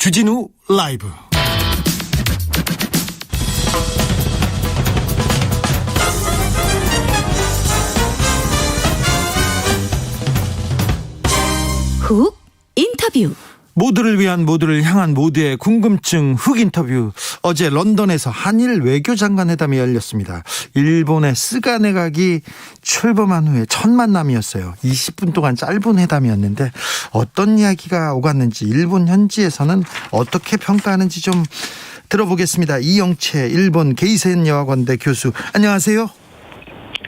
주진우 라이브. 훅 인터뷰. 모두를 위한, 모두를 향한, 모두의 궁금증 훅 인터뷰. 어제 런던에서 한일 외교장관 회담이 열렸습니다. 일본의 스가 내각이 출범한 후에 첫 만남이었어요. 20분 동안 짧은 회담이었는데 어떤 이야기가 오갔는지, 일본 현지에서는 어떻게 평가하는지 좀 들어보겠습니다. 이영채 일본 게이센 여학원대 교수, 안녕하세요.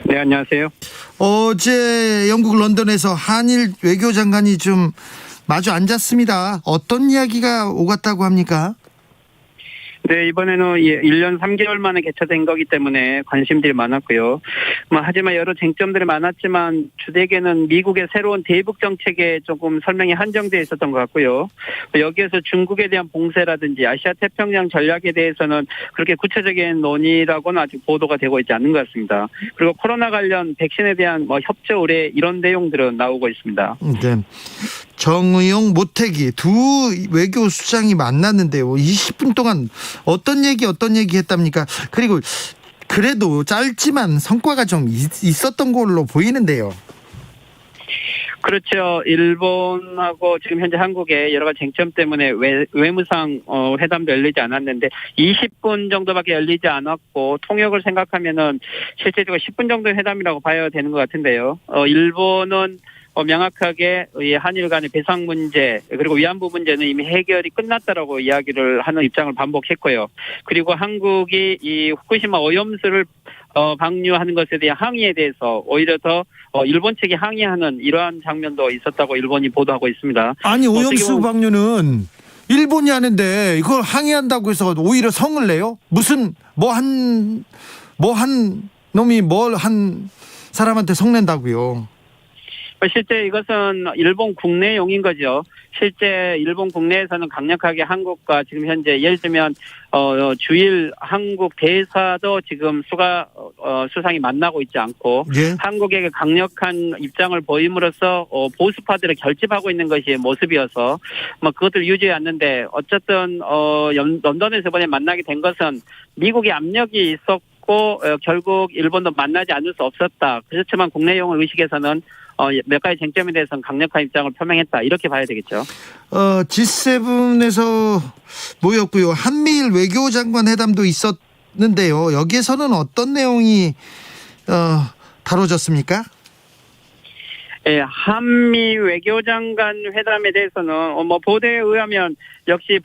네, 안녕하세요. 어제 영국 런던에서 한일 외교장관이 좀 마주 앉았습니다. 어떤 이야기가 오갔다고 합니까? 네, 이번에는 1년 3개월 만에 개최된 거기 때문에 관심들이 많았고요. 하지만 여러 쟁점들이 많았지만 주되게는 미국의 새로운 대북 정책에 조금 설명이 한정되어 있었던 것 같고요. 여기에서 중국에 대한 봉쇄라든지 아시아 태평양 전략에 대해서는 그렇게 구체적인 논의라고는 아직 보도가 되고 있지 않는 것 같습니다. 그리고 코로나 관련 백신에 대한 협조 의뢰, 이런 내용들은 나오고 있습니다. 네. 정의용, 모태기 두 외교수장이 만났는데요. 20분 동안 어떤 얘기 했답니까? 그리고 그래도 짧지만 성과가 좀 있었던 걸로 보이는데요. 그렇죠. 일본하고 지금 현재 한국의 여러 가지 쟁점 때문에 외무상 회담도 열리지 않았는데 20분 정도밖에 열리지 않았고, 통역을 생각하면은 실제적으로 10분 정도의 회담이라고 봐야 되는 것 같은데요. 일본은 명확하게 이 한일 간의 배상 문제, 그리고 위안부 문제는 이미 해결이 끝났다라고 이야기를 하는 입장을 반복했고요. 그리고 한국이 이 후쿠시마 오염수를 방류하는 것에 대한 항의에 대해서 오히려 더 일본 측이 항의하는 이러한 장면도 있었다고 일본이 보도하고 있습니다. 아니, 오염수 방류는 일본이 하는데 이걸 항의한다고 해서 오히려 성을 내요? 무슨 뭐 한 놈이 뭘 한 사람한테 성낸다고요? 실제 이것은 일본 국내용인 거죠. 실제 일본 국내에서는 강력하게 한국과 지금 현재, 예를 들면 주일 한국 대사도 지금 수상이 만나고 있지 않고, 예? 한국에게 강력한 입장을 보임으로써 보수파들을 결집하고 있는 것이 모습이어서 그것을 유지해 왔는데, 어쨌든 런던에서 이번에 만나게 된 것은 미국의 압력이 있었고 결국 일본도 만나지 않을 수 없었다. 그렇지만 국내용을 의식해서는 몇 가지 쟁점에 대해서는 강력한 입장을 표명했다, 이렇게 봐야 되겠죠. G7에서 모였고요. 한미일 외교장관 회담도 있었는데요. 여기에서는 어떤 내용이 다뤄졌습니까? 예, 한미 외교장관 회담에 대해서는 보도에 의하면 역시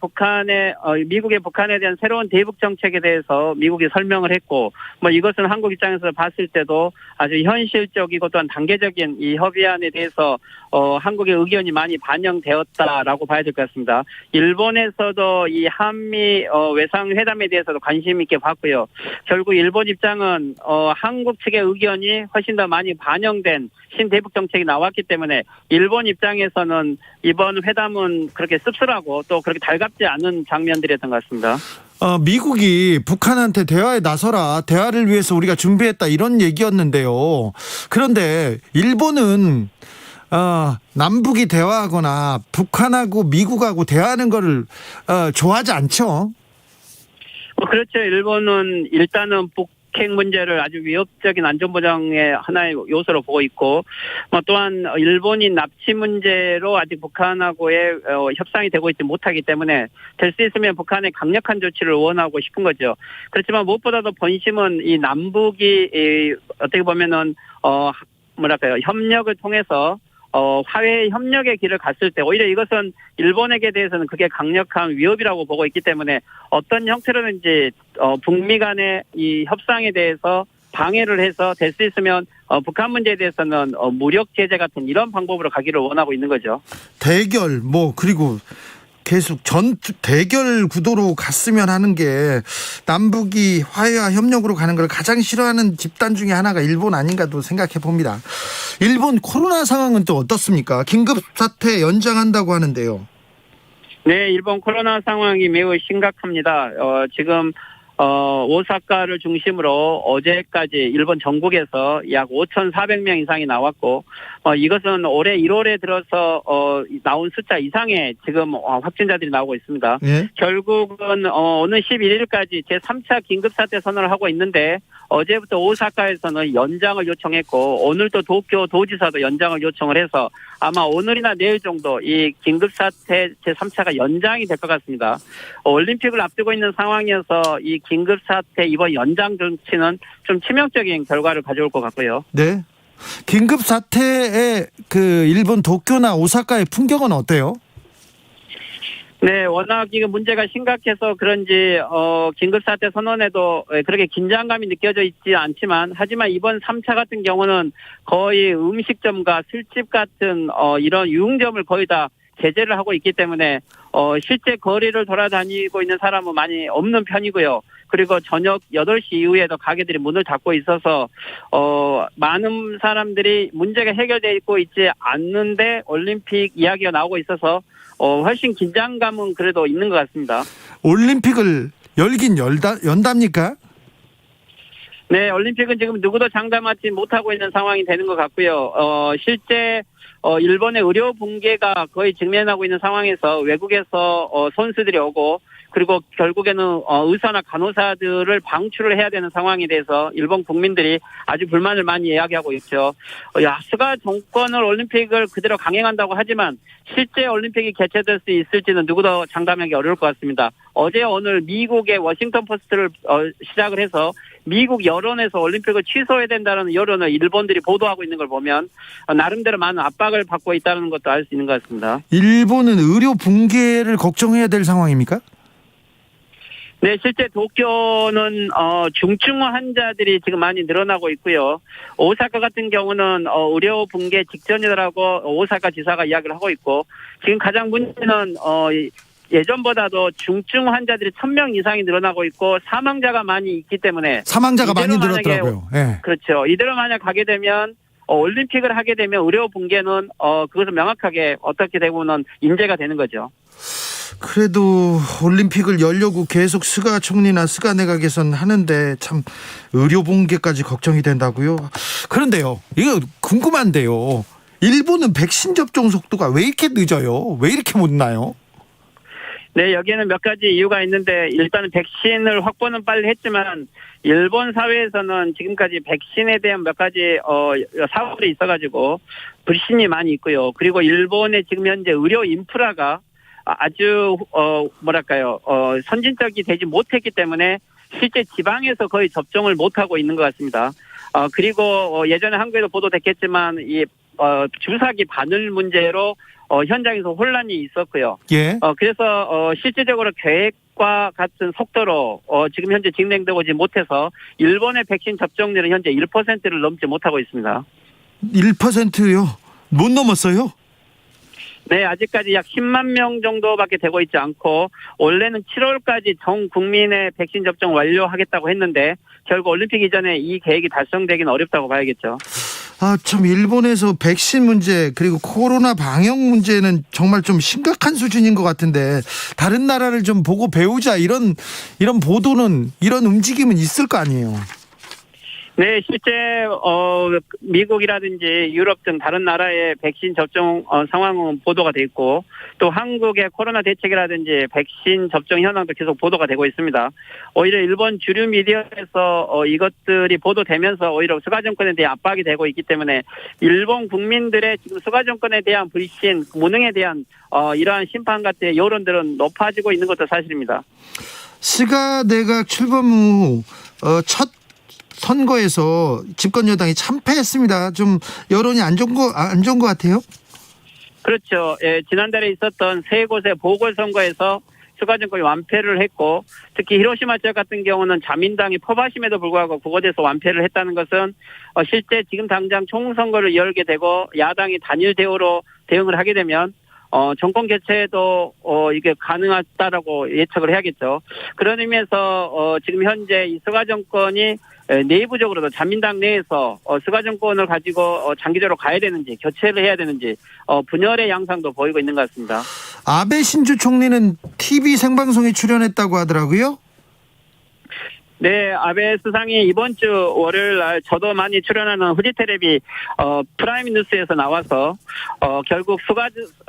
미국의 북한에 대한 새로운 대북 정책에 대해서 미국이 설명을 했고, 이것은 한국 입장에서 봤을 때도 아주 현실적이고 또한 단계적인 이 협의안에 대해서 한국의 의견이 많이 반영되었다라고 봐야 될 것 같습니다. 일본에서도 이 한미 외상 회담에 대해서도 관심 있게 봤고요. 결국 일본 입장은 한국 측의 의견이 훨씬 더 많이 반영된 신대북 정책이 나왔기 때문에 일본 입장에서는 이번 회담은 그렇게 씁쓸하고 또 그렇게 달갑지 않은 장면들이었던 것 같습니다. 미국이 북한한테 대화에 나서라, 대화를 위해서 우리가 준비했다, 이런 얘기였는데요. 그런데 일본은 남북이 대화하거나 북한하고 미국하고 대화하는 거를 좋아하지 않죠? 그렇죠. 일본은 일단은 북핵 문제를 아주 위협적인 안전보장의 하나의 요소로 보고 있고, 또한 일본이 납치 문제로 아직 북한하고의 협상이 되고 있지 못하기 때문에 될 수 있으면 북한의 강력한 조치를 원하고 싶은 거죠. 그렇지만 무엇보다도 본심은 이 남북이 어떻게 보면은 협력을 통해서 화해 협력의 길을 갔을 때 오히려 이것은 일본에게 대해서는 그게 강력한 위협이라고 보고 있기 때문에 어떤 형태로든지 북미 간의 이 협상에 대해서 방해를 해서 될 수 있으면 북한 문제에 대해서는 무력 제재 같은 이런 방법으로 가기를 원하고 있는 거죠. 대결 그리고 계속 대결 구도로 갔으면 하는 게, 남북이 화해와 협력으로 가는 걸 가장 싫어하는 집단 중에 하나가 일본 아닌가도 생각해 봅니다. 일본 코로나 상황은 또 어떻습니까? 긴급사태 연장한다고 하는데요. 네, 일본 코로나 상황이 매우 심각합니다. 지금 오사카를 중심으로 어제까지 일본 전국에서 약 5,400명 이상이 나왔고, 이것은 올해 1월에 들어서 나온 숫자 이상의 지금 확진자들이 나오고 있습니다. 예. 결국은 오늘 11일까지 제3차 긴급사태 선언을 하고 있는데, 어제부터 오사카에서는 연장을 요청했고, 오늘 또 도쿄 도지사도 연장을 요청을 해서 아마 오늘이나 내일 정도 이 긴급사태 제3차가 연장이 될 것 같습니다. 올림픽을 앞두고 있는 상황이어서 이 긴급사태 이번 연장 조치는 좀 치명적인 결과를 가져올 것 같고요. 네. 긴급 사태의 그 일본 도쿄나 오사카의 풍경은 어때요? 네, 워낙 이거 문제가 심각해서 그런지 긴급사태 선언에도 그렇게 긴장감이 느껴져 있지 않지만, 하지만 이번 3차 같은 경우는 거의 음식점과 술집 같은 이런 유흥점을 거의 다 제재를 하고 있기 때문에 실제 거리를 돌아다니고 있는 사람은 많이 없는 편이고요. 그리고 저녁 8시 이후에도 가게들이 문을 닫고 있어서 많은 사람들이 문제가 해결되고 있지 않는데 올림픽 이야기가 나오고 있어서 훨씬 긴장감은 그래도 있는 것 같습니다. 올림픽을 연답니까? 네, 올림픽은 지금 누구도 장담하지 못하고 있는 상황이 되는 것 같고요. 실제 일본의 의료 붕괴가 거의 직면하고 있는 상황에서 외국에서 선수들이 오고, 그리고 결국에는 의사나 간호사들을 방출을 해야 되는 상황에 대해서 일본 국민들이 아주 불만을 많이 이야기하고 있죠. 스가 정권을 올림픽을 그대로 강행한다고 하지만 실제 올림픽이 개최될 수 있을지는 누구도 장담하기 어려울 것 같습니다. 어제 오늘 미국의 워싱턴 포스트를 시작을 해서 미국 여론에서 올림픽을 취소해야 된다는 여론을 일본들이 보도하고 있는 걸 보면 나름대로 많은 압박을 받고 있다는 것도 알 수 있는 것 같습니다. 일본은 의료 붕괴를 걱정해야 될 상황입니까? 네, 실제 도쿄는 중증 환자들이 지금 많이 늘어나고 있고요. 오사카 같은 경우는 의료 붕괴 직전이라고 오사카 지사가 이야기를 하고 있고, 지금 가장 문제는 예전보다도 중증 환자들이 1,000명 이상이 늘어나고 있고 사망자가 많이 있기 때문에 사망자가 많이 늘었더라고요. 네. 그렇죠. 이대로 만약 가게 되면 올림픽을 하게 되면 의료 붕괴는 그것은 명확하게 어떻게 되고는 인재가 되는 거죠. 그래도 올림픽을 열려고 계속 스가 총리나 스가 내각에선 하는데 참 의료 붕괴까지 걱정이 된다고요? 그런데요, 이거 궁금한데요. 일본은 백신 접종 속도가 왜 이렇게 늦어요? 왜 이렇게 못 나요? 네, 여기에는 몇 가지 이유가 있는데, 일단은 백신을 확보는 빨리 했지만 일본 사회에서는 지금까지 백신에 대한 몇 가지 사고들이 있어가지고 불신이 많이 있고요. 그리고 일본의 지금 현재 의료 인프라가 아주 선진적이 되지 못했기 때문에 실제 지방에서 거의 접종을 못하고 있는 것 같습니다. 그리고 예전에 한국에도 보도됐겠지만 이 주사기 바늘 문제로 현장에서 혼란이 있었고요. 예. 그래서 실질적으로 계획과 같은 속도로 지금 현재 진행되고 있지 못해서 일본의 백신 접종률은 현재 1%를 넘지 못하고 있습니다. 1%요? 못 넘었어요? 네, 아직까지 약 10만 명 정도밖에 되고 있지 않고, 원래는 7월까지 전 국민의 백신 접종 완료하겠다고 했는데 결국 올림픽 이전에 이 계획이 달성되기는 어렵다고 봐야겠죠. 참 일본에서 백신 문제 그리고 코로나 방역 문제는 정말 좀 심각한 수준인 것 같은데, 다른 나라를 좀 보고 배우자 이런 보도는, 이런 움직임은 있을 거 아니에요? 네, 실제 미국이라든지 유럽 등 다른 나라의 백신 접종 상황은 보도가 돼 있고, 또 한국의 코로나 대책이라든지 백신 접종 현황도 계속 보도가 되고 있습니다. 오히려 일본 주류 미디어에서 이것들이 보도되면서 오히려 스가 정권에 대한 압박이 되고 있기 때문에 일본 국민들의 지금 스가 정권에 대한 불신, 무능에 대한 이러한 심판 같은 여론들은 높아지고 있는 것도 사실입니다. 스가 내각 출범 후 첫 선거에서 집권 여당이 참패했습니다. 좀 여론이 안 좋은 것 같아요? 그렇죠. 예, 지난달에 있었던 세 곳의 보궐선거에서 스가 정권이 완패를 했고, 특히 히로시마 지역 같은 경우는 자민당이 포바심에도 불구하고 그곳에서 완패를 했다는 것은 실제 지금 당장 총선거를 열게 되고 야당이 단일 대우로 대응을 하게 되면 정권 교체도 이게 가능하다라고 예측을 해야겠죠. 그런 의미에서 지금 현재 이 스가 정권이 내부적으로도 자민당 내에서 스가 정권을 가지고 장기적으로 가야 되는지 교체를 해야 되는지 분열의 양상도 보이고 있는 것 같습니다. 아베 신주 총리는 TV 생방송에 출연했다고 하더라고요. 네, 아베 수상이 이번 주 월요일 날 저도 많이 출연하는 후지테레비 프라임 뉴스에서 나와서 결국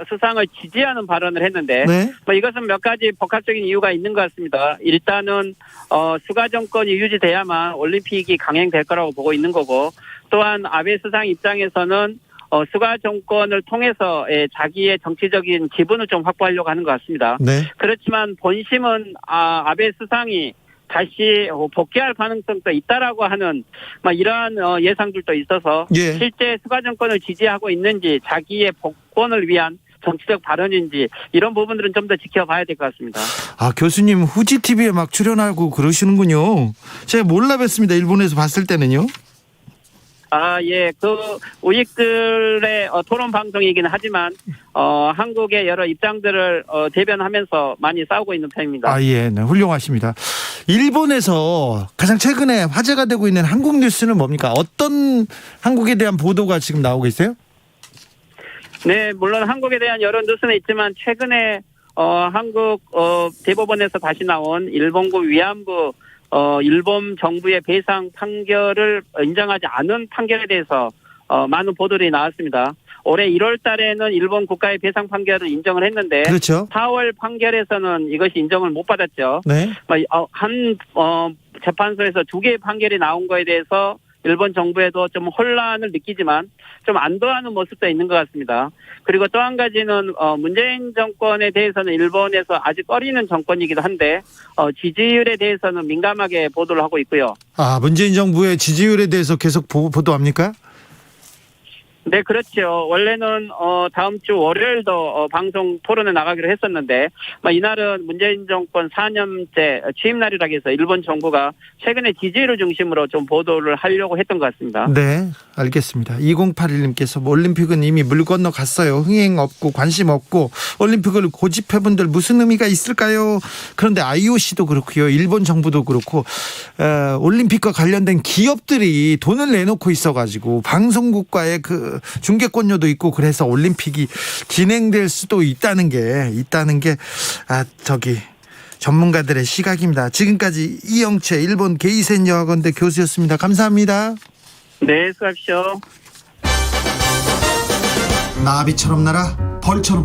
수상을 지지하는 발언을 했는데 네. 뭐 이것은 몇 가지 복합적인 이유가 있는 것 같습니다. 일단은 수가 정권이 유지돼야만 올림픽이 강행될 거라고 보고 있는 거고, 또한 아베 수상 입장에서는 수가 정권을 통해서 자기의 정치적인 기분을 좀 확보하려고 하는 것 같습니다. 네. 그렇지만 본심은 아베 수상이 다시 복귀할 가능성도 있다라고 하는 이러한 예상들도 있어서 예. 실제 수가 정권을 지지하고 있는지, 자기의 복권을 위한 정치적 발언인지, 이런 부분들은 좀 더 지켜봐야 될 것 같습니다. 아, 교수님 후지 TV에 막 출연하고 그러시는군요. 제가 몰라 뵀습니다. 일본에서 봤을 때는요. 예, 우익들의 토론 방송이긴 하지만, 한국의 여러 입장들을 대변하면서 많이 싸우고 있는 편입니다. 아, 예, 네, 훌륭하십니다. 일본에서 가장 최근에 화제가 되고 있는 한국 뉴스는 뭡니까? 어떤 한국에 대한 보도가 지금 나오고 있어요? 네, 물론 한국에 대한 여러 뉴스는 있지만, 최근에, 한국, 대법원에서 다시 나온 일본군 위안부 일본 정부의 배상 판결을 인정하지 않은 판결에 대해서 많은 보도들이 나왔습니다. 올해 1월 달에는 일본 국가의 배상 판결을 인정을 했는데, 그렇죠. 4월 판결에서는 이것이 인정을 못 받았죠. 네. 재판소에서 2개의 판결이 나온 거에 대해서 일본 정부에도 좀 혼란을 느끼지만 좀 안도하는 모습도 있는 것 같습니다. 그리고 또 한 가지는 문재인 정권에 대해서는 일본에서 아직 꺼리는 정권이기도 한데 지지율에 대해서는 민감하게 보도를 하고 있고요. 아, 문재인 정부의 지지율에 대해서 계속 보도합니까? 네, 그렇죠. 원래는 다음 주 월요일도 방송 토론에 나가기로 했었는데, 이날은 문재인 정권 4년째 취임 날이라고 해서 일본 정부가 최근에 지지율을 중심으로 좀 보도를 하려고 했던 것 같습니다. 네, 알겠습니다. 2081님께서 올림픽은 이미 물 건너 갔어요. 흥행 없고 관심 없고 올림픽을 고집해본들 무슨 의미가 있을까요? 그런데 IOC도 그렇고요, 일본 정부도 그렇고 올림픽과 관련된 기업들이 돈을 내놓고 있어가지고 방송국과의 중개권료도 있고, 그래서 올림픽이 진행될 수도 있다는 게 전문가들의 시각입니다. 지금까지 이영채 일본 게이센 여학원대 교수였습니다. 감사합니다. 네, 수고하십시오. 나비처럼 날아 벌처럼